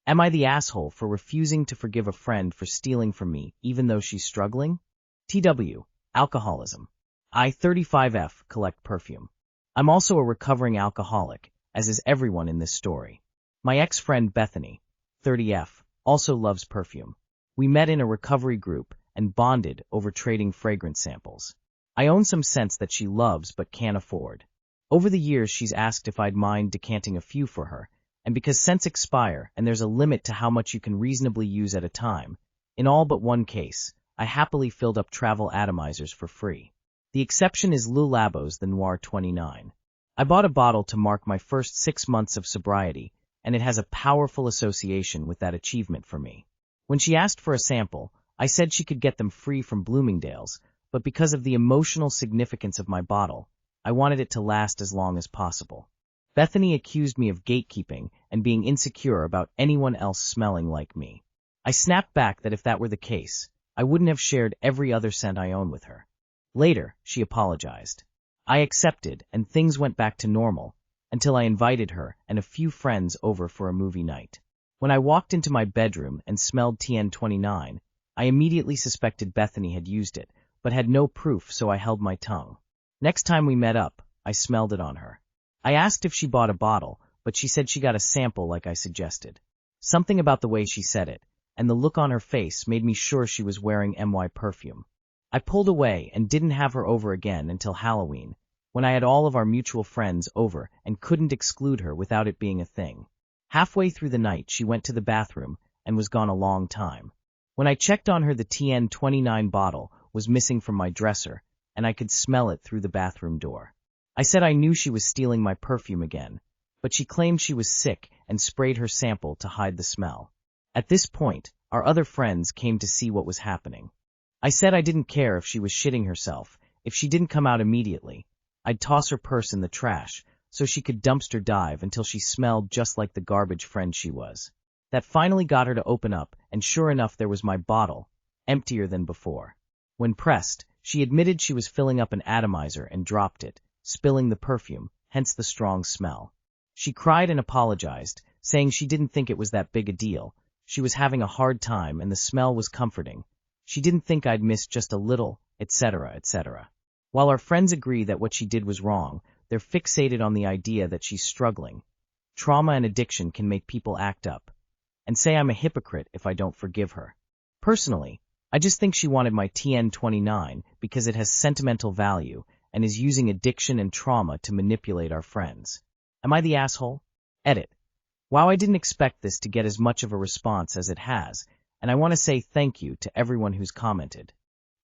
Am I the asshole for refusing to forgive a friend for stealing from me even though she's struggling? TW. Alcoholism. I, 35F, collect perfume. I'm also a recovering alcoholic, as is everyone in this story. My ex-friend Bethany, 30F, also loves perfume. We met in a recovery group and bonded over trading fragrance samples. I own some scents that she loves but can't afford. Over the years she's asked if I'd mind decanting a few for her, and because scents expire and there's a limit to how much you can reasonably use at a time, in all but one case, I happily filled up travel atomizers for free. The exception is Le Labo's The Noir 29. I bought a bottle to mark my first 6 months of sobriety, and it has a powerful association with that achievement for me. When she asked for a sample, I said she could get them free from Bloomingdale's, but because of the emotional significance of my bottle, I wanted it to last as long as possible. Bethany accused me of gatekeeping and being insecure about anyone else smelling like me. I snapped back that if that were the case, I wouldn't have shared every other scent I own with her. Later, she apologized. I accepted, and things went back to normal, until I invited her and a few friends over for a movie night. When I walked into my bedroom and smelled TN29, I immediately suspected Bethany had used it, but had no proof, so I held my tongue. Next time we met up, I smelled it on her. I asked if she bought a bottle, but she said she got a sample like I suggested. Something about the way she said it, and the look on her face made me sure she was wearing MY perfume. I pulled away and didn't have her over again until Halloween, when I had all of our mutual friends over and couldn't exclude her without it being a thing. Halfway through the night she went to the bathroom and was gone a long time. When I checked on her, the TN29 bottle was missing from my dresser, and I could smell it through the bathroom door. I said I knew she was stealing my perfume again, but she claimed she was sick and sprayed her sample to hide the smell. At this point, our other friends came to see what was happening. I said I didn't care if she was shitting herself. If she didn't come out immediately, I'd toss her purse in the trash so she could dumpster dive until she smelled just like the garbage friend she was. That finally got her to open up, and sure enough there was my bottle, emptier than before. When pressed, she admitted she was filling up an atomizer and dropped it, spilling the perfume, hence the strong smell. She cried and apologized, saying she didn't think it was that big a deal. She was having a hard time and the smell was comforting. She didn't think I'd missed just a little, etc., etc. While our friends agree that what she did was wrong, they're fixated on the idea that she's struggling. Trauma and addiction can make people act up, and say I'm a hypocrite if I don't forgive her. Personally, I just think she wanted my TN29 because it has sentimental value and is using addiction and trauma to manipulate our friends. Am I the asshole? Edit. Wow, I didn't expect this to get as much of a response as it has, and I want to say thank you to everyone who's commented.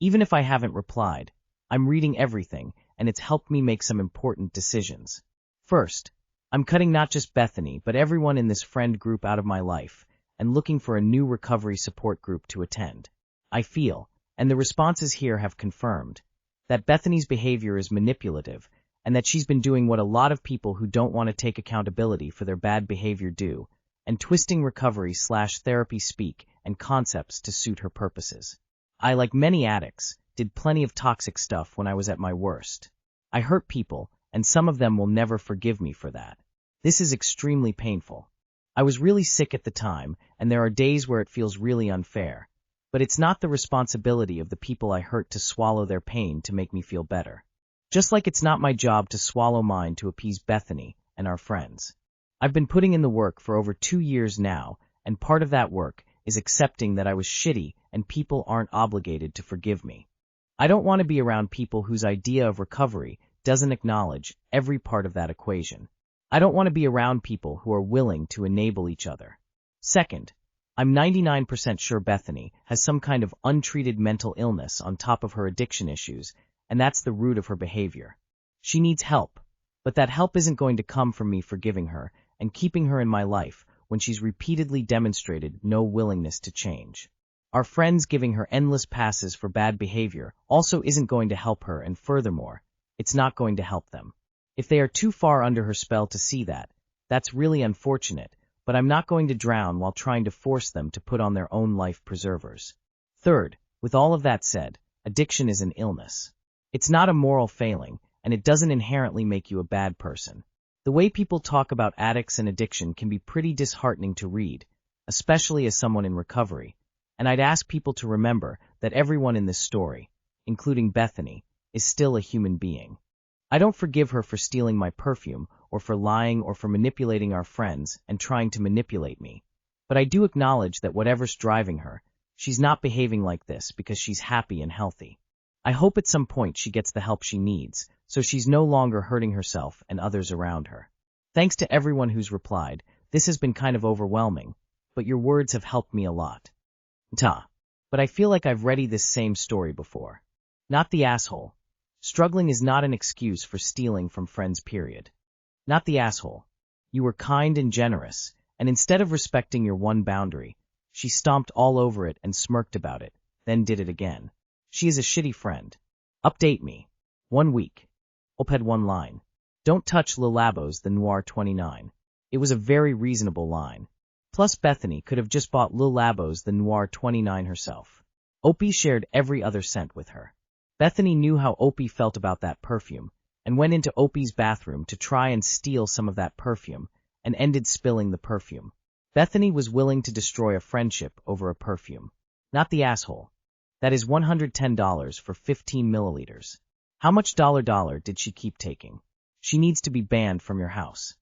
Even if I haven't replied, I'm reading everything, and it's helped me make some important decisions. First, I'm cutting not just Bethany, but everyone in this friend group out of my life, and looking for a new recovery support group to attend. I feel, and the responses here have confirmed, that Bethany's behavior is manipulative, and that she's been doing what a lot of people who don't want to take accountability for their bad behavior do, and twisting recovery/therapy speak and concepts to suit her purposes. I, like many addicts, did plenty of toxic stuff when I was at my worst. I hurt people, and some of them will never forgive me for that. This is extremely painful. I was really sick at the time, and there are days where it feels really unfair. But it's not the responsibility of the people I hurt to swallow their pain to make me feel better. Just like it's not my job to swallow mine to appease Bethany and our friends. I've been putting in the work for over 2 years now, and part of that work is accepting that I was shitty and people aren't obligated to forgive me. I don't want to be around people whose idea of recovery doesn't acknowledge every part of that equation. I don't want to be around people who are willing to enable each other. Second, I'm 99% sure Bethany has some kind of untreated mental illness on top of her addiction issues, and that's the root of her behavior. She needs help, but that help isn't going to come from me forgiving her and keeping her in my life when she's repeatedly demonstrated no willingness to change. Our friends giving her endless passes for bad behavior also isn't going to help her, and furthermore, it's not going to help them. If they are too far under her spell to see that, that's really unfortunate, but I'm not going to drown while trying to force them to put on their own life preservers. Third, with all of that said, addiction is an illness. It's not a moral failing, and it doesn't inherently make you a bad person. The way people talk about addicts and addiction can be pretty disheartening to read, especially as someone in recovery, and I'd ask people to remember that everyone in this story, including Bethany, is still a human being. I don't forgive her for stealing my perfume, or for lying, or for manipulating our friends and trying to manipulate me. But I do acknowledge that whatever's driving her, she's not behaving like this because she's happy and healthy. I hope at some point she gets the help she needs, so she's no longer hurting herself and others around her. Thanks to everyone who's replied. This has been kind of overwhelming, but your words have helped me a lot. But I feel like I've read this same story before. Not the asshole. Struggling is not an excuse for stealing from friends, period. Not the asshole. You were kind and generous, and instead of respecting your one boundary, she stomped all over it and smirked about it, then did it again. She is a shitty friend. Update me. 1 week. Oped 1 line. Don't touch Le Labo's the Noir 29. It was a very reasonable line. Plus Bethany could have just bought Le Labo's the Noir 29 herself. Opie shared every other scent with her. Bethany knew how Opie felt about that perfume, and went into Opie's bathroom to try and steal some of that perfume, and ended spilling the perfume. Bethany was willing to destroy a friendship over a perfume. Not the asshole. That is $110 for 15 milliliters. How much dollar did she keep taking? She needs to be banned from your house.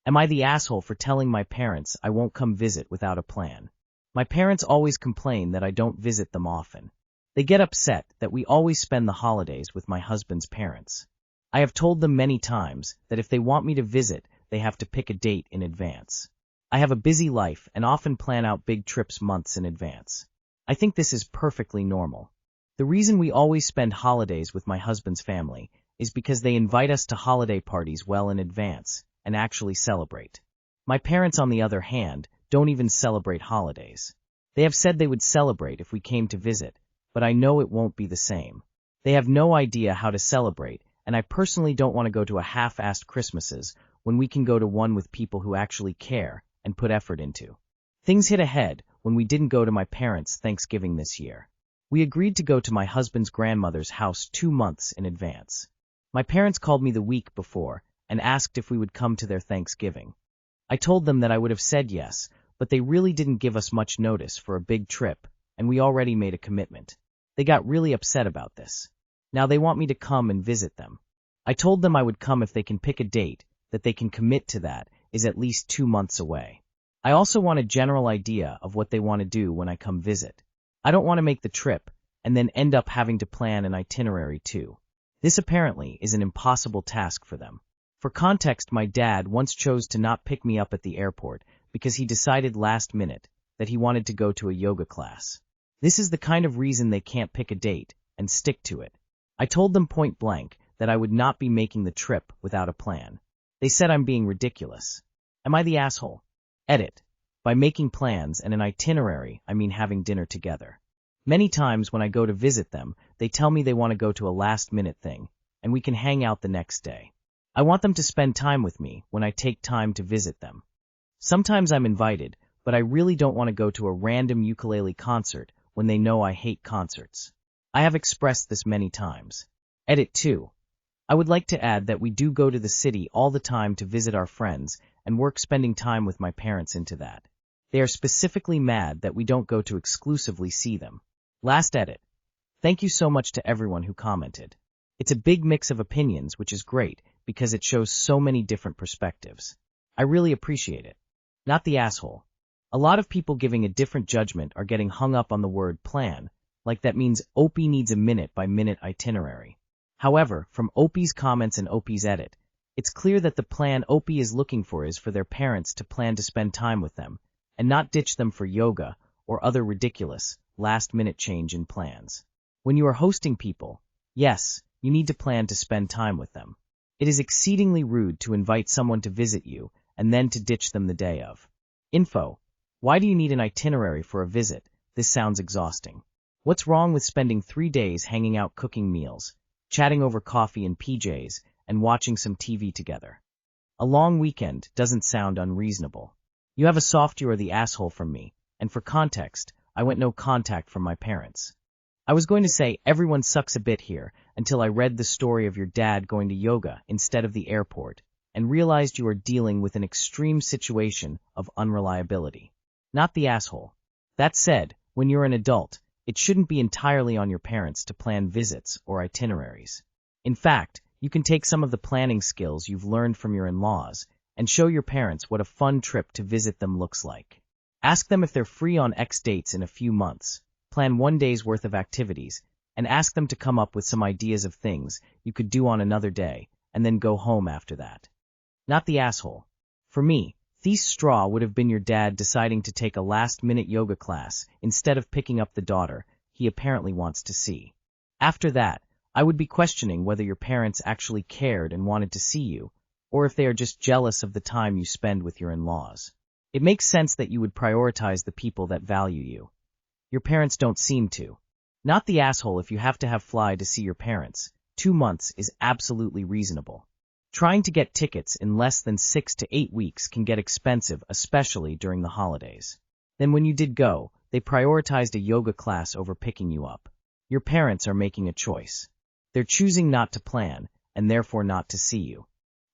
Am I the asshole for telling my parents I won't come visit without a plan? My parents always complain that I don't visit them often. They get upset that we always spend the holidays with my husband's parents. I have told them many times that if they want me to visit, they have to pick a date in advance. I have a busy life and often plan out big trips months in advance. I think this is perfectly normal. The reason we always spend holidays with my husband's family is because they invite us to holiday parties well in advance and actually celebrate. My parents, on the other hand, don't even celebrate holidays. They have said they would celebrate if we came to visit, but I know it won't be the same. They have no idea how to celebrate, and I personally don't want to go to a half-assed Christmases when we can go to one with people who actually care and put effort into. Things hit ahead when we didn't go to my parents' Thanksgiving this year. We agreed to go to my husband's grandmother's house 2 months in advance. My parents called me the week before and asked if we would come to their Thanksgiving. I told them that I would have said yes, but they really didn't give us much notice for a big trip, and we already made a commitment. They got really upset about this. Now they want me to come and visit them. I told them I would come if they can pick a date that they can commit to that is at least 2 months away. I also want a general idea of what they want to do when I come visit. I don't want to make the trip and then end up having to plan an itinerary too. This apparently is an impossible task for them. For context, my dad once chose to not pick me up at the airport because he decided last minute that he wanted to go to a yoga class. This is the kind of reason they can't pick a date and stick to it. I told them point blank that I would not be making the trip without a plan. They said I'm being ridiculous. Am I the asshole? Edit. By making plans and an itinerary, I mean having dinner together. Many times when I go to visit them, they tell me they want to go to a last-minute thing, and we can hang out the next day. I want them to spend time with me when I take time to visit them. Sometimes I'm invited, but I really don't want to go to a random ukulele concert when they know I hate concerts. I have expressed this many times. Edit 2. I would like to add that we do go to the city all the time to visit our friends and work spending time with my parents into that. They are specifically mad that we don't go to exclusively see them. Last edit. Thank you so much to everyone who commented. It's a big mix of opinions, which is great because it shows so many different perspectives. I really appreciate it. Not the asshole. A lot of people giving a different judgment are getting hung up on the word plan, like that means Opie needs a minute-by-minute itinerary. However, from Opie's comments and Opie's edit, it's clear that the plan Opie is looking for is for their parents to plan to spend time with them, and not ditch them for yoga or other ridiculous, last-minute change in plans. When you are hosting people, yes, you need to plan to spend time with them. It is exceedingly rude to invite someone to visit you and then to ditch them the day of. Info. Why do you need an itinerary for a visit? This sounds exhausting. What's wrong with spending 3 days hanging out cooking meals, chatting over coffee and PJs, and watching some TV together? A long weekend doesn't sound unreasonable. You have a soft "you are the asshole" from me, and for context, I went no contact from my parents. I was going to say everyone sucks a bit here until I read the story of your dad going to yoga instead of the airport and realized you are dealing with an extreme situation of unreliability. Not the asshole. That said, when you're an adult, it shouldn't be entirely on your parents to plan visits or itineraries. In fact, you can take some of the planning skills you've learned from your in-laws and show your parents what a fun trip to visit them looks like. Ask them if they're free on X dates in a few months, plan one day's worth of activities, and ask them to come up with some ideas of things you could do on another day, and then go home after that. Not the asshole. For me, this straw would have been your dad deciding to take a last-minute yoga class instead of picking up the daughter he apparently wants to see. After that, I would be questioning whether your parents actually cared and wanted to see you, or if they are just jealous of the time you spend with your in-laws. It makes sense that you would prioritize the people that value you. Your parents don't seem to. Not the asshole if you have to have fly to see your parents. 2 months is absolutely reasonable. Trying to get tickets in less than 6 to 8 weeks can get expensive, especially during the holidays. Then when you did go, they prioritized a yoga class over picking you up. Your parents are making a choice. They're choosing not to plan, and therefore not to see you.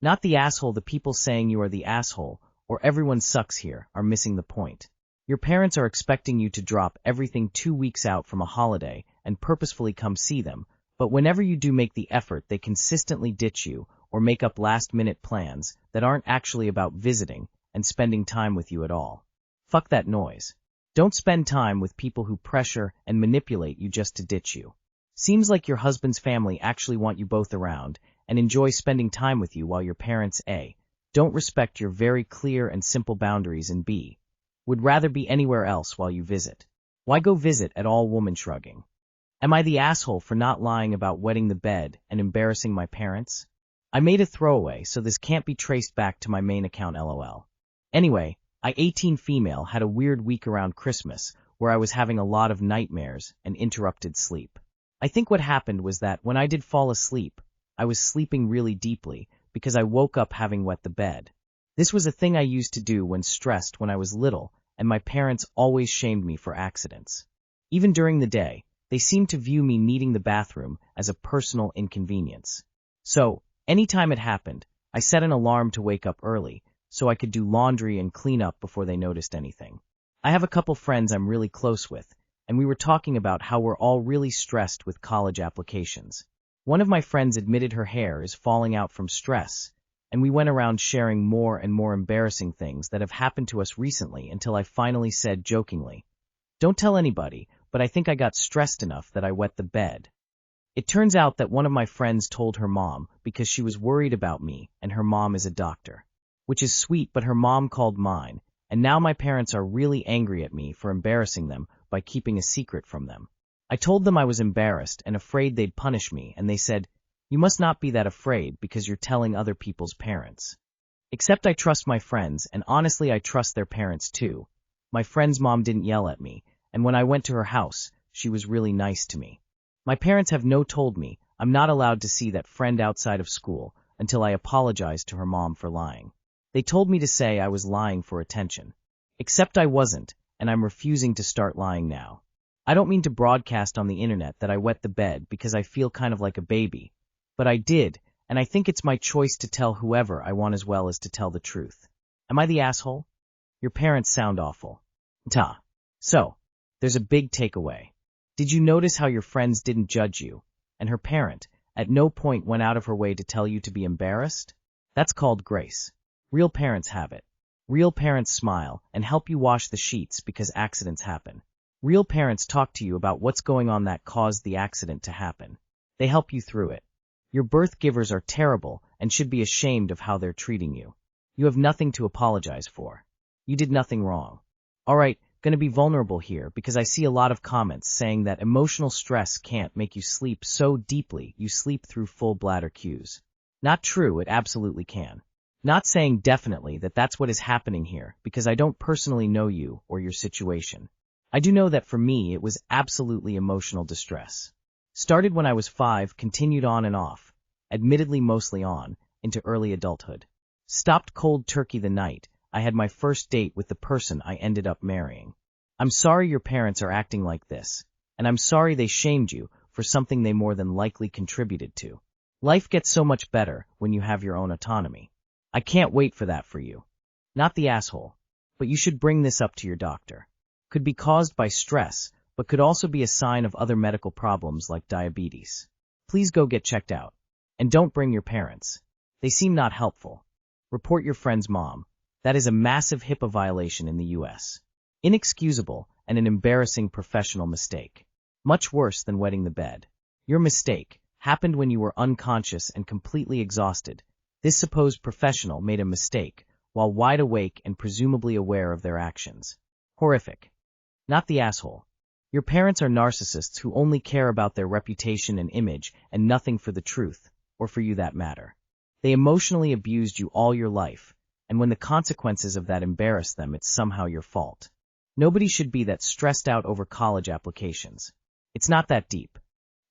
Not the asshole. The people saying you are the asshole, or everyone sucks here, are missing the point. Your parents are expecting you to drop everything 2 weeks out from a holiday and purposefully come see them, but whenever you do make the effort, they consistently ditch you or make up last-minute plans that aren't actually about visiting and spending time with you at all. Fuck that noise. Don't spend time with people who pressure and manipulate you just to ditch you. Seems like your husband's family actually want you both around and enjoy spending time with you, while your parents A. don't respect your very clear and simple boundaries, and B. would rather be anywhere else while you visit. Why go visit at all? Woman shrugging. Am I the asshole for not lying about wetting the bed and embarrassing my parents? I made a throwaway, so this can't be traced back to my main account, lol. Anyway, I 18 female had a weird week around Christmas where I was having a lot of nightmares and interrupted sleep. I think what happened was that when I did fall asleep, I was sleeping really deeply because I woke up having wet the bed. This was a thing I used to do when stressed when I was little, and my parents always shamed me for accidents. Even during the day, they seemed to view me needing the bathroom as a personal inconvenience. So, anytime it happened, I set an alarm to wake up early so I could do laundry and clean up before they noticed anything. I have a couple friends I'm really close with, and we were talking about how we're all really stressed with college applications. One of my friends admitted her hair is falling out from stress, and we went around sharing more and more embarrassing things that have happened to us recently until I finally said jokingly, "Don't tell anybody, but I think I got stressed enough that I wet the bed." It turns out that one of my friends told her mom because she was worried about me, and her mom is a doctor. Which is sweet, but her mom called mine, and now my parents are really angry at me for embarrassing them by keeping a secret from them. I told them I was embarrassed and afraid they'd punish me, and they said, "You must not be that afraid because you're telling other people's parents." Except I trust my friends, and honestly I trust their parents too. My friend's mom didn't yell at me, and when I went to her house, she was really nice to me. My parents have told me I'm not allowed to see that friend outside of school until I apologized to her mom for lying. They told me to say I was lying for attention. Except I wasn't, and I'm refusing to start lying now. I don't mean to broadcast on the internet that I wet the bed because I feel kind of like a baby, but I did, and I think it's my choice to tell whoever I want as well as to tell the truth. Am I the asshole? Your parents sound awful. Ta. So, there's a big takeaway. Did you notice how your friends didn't judge you, and her parent at no point went out of her way to tell you to be embarrassed? That's called grace. Real parents have it. Real parents smile and help you wash the sheets because accidents happen. Real parents talk to you about what's going on that caused the accident to happen. They help you through it. Your birth givers are terrible and should be ashamed of how they're treating you. You have nothing to apologize for. You did nothing wrong. Alright, gonna be vulnerable here because I see a lot of comments saying that emotional stress can't make you sleep so deeply you sleep through full bladder cues. Not true, it absolutely can. Not saying definitely that that's what is happening here because I don't personally know you or your situation. I do know that for me it was absolutely emotional distress. Started when I was 5, continued on and off, admittedly mostly on, into early adulthood. Stopped cold turkey the night I had my first date with the person I ended up marrying. I'm sorry your parents are acting like this, and I'm sorry they shamed you for something they more than likely contributed to. Life gets so much better when you have your own autonomy. I can't wait for that for you. Not the asshole. but you should bring this up to your doctor. Could be caused by stress, but could also be a sign of other medical problems like diabetes. Please go get checked out. And don't bring your parents. They seem not helpful. Report your friend's mom. That is a massive HIPAA violation in the US. Inexcusable and an embarrassing professional mistake. Much worse than wetting the bed. Your mistake happened when you were unconscious and completely exhausted. This supposed professional made a mistake while wide awake and presumably aware of their actions. Horrific. Not the asshole. Your parents are narcissists who only care about their reputation and image and nothing for the truth, or for you that matter. They emotionally abused you all your life, and when the consequences of that embarrass them, it's somehow your fault. Nobody should be that stressed out over college applications. It's not that deep.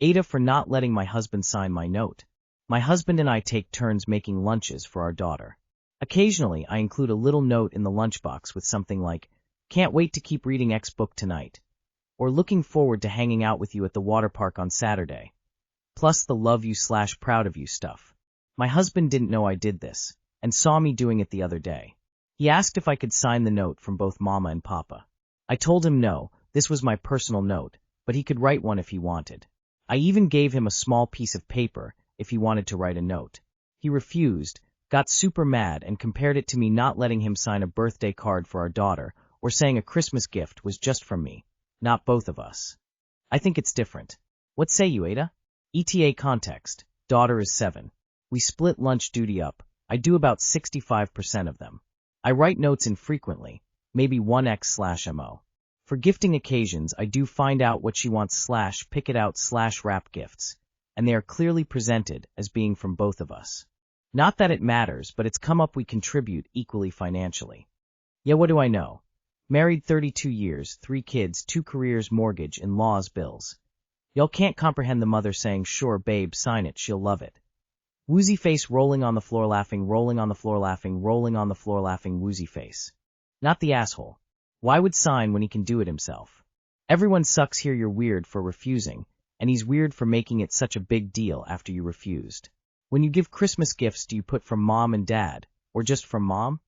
AITA for not letting my husband sign my note. My husband and I take turns making lunches for our daughter. Occasionally, I include a little note in the lunchbox with something like, "Can't wait to keep reading X book tonight," or "Looking forward to hanging out with you at the water park on Saturday." Plus the love you/proud of you stuff. My husband didn't know I did this, and saw me doing it the other day. He asked if I could sign the note from both Mama and Papa. I told him no, this was my personal note, but he could write one if he wanted. I even gave him a small piece of paper if he wanted to write a note. He refused, got super mad, and compared it to me not letting him sign a birthday card for our daughter, or saying a Christmas gift was just from me, not both of us. I think it's different. What say you, AITA? ETA context. Daughter is 7. We split lunch duty up. I do about 65% of them. I write notes infrequently, maybe 1x/mo. For gifting occasions, I do find out what she wants/pick it out/wrap gifts, and they are clearly presented as being from both of us. Not that it matters, but it's come up we contribute equally financially. Yeah, what do I know? Married 32 years, 3 kids, 2 careers, mortgage, in-laws, bills. Y'all can't comprehend the mother saying, "Sure, babe, sign it, she'll love it." Woozy face rolling on the floor laughing, rolling on the floor laughing, rolling on the floor laughing, woozy face. Not the asshole. Why would sign when he can do it himself? Everyone sucks here. You're weird for refusing, and he's weird for making it such a big deal after you refused. When you give Christmas gifts, do you put from mom and dad, or just from mom?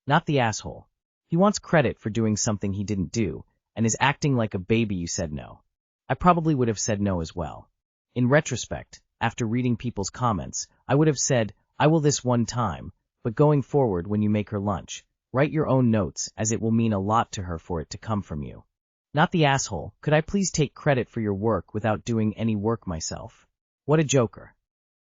Not the asshole. He wants credit for doing something he didn't do, and is acting like a baby you said no. I probably would have said no as well. In retrospect, after reading people's comments, I would have said, "I will this one time," but going forward when you make her lunch, write your own notes, as it will mean a lot to her for it to come from you. Not the asshole. Could I please take credit for your work without doing any work myself? What a joker.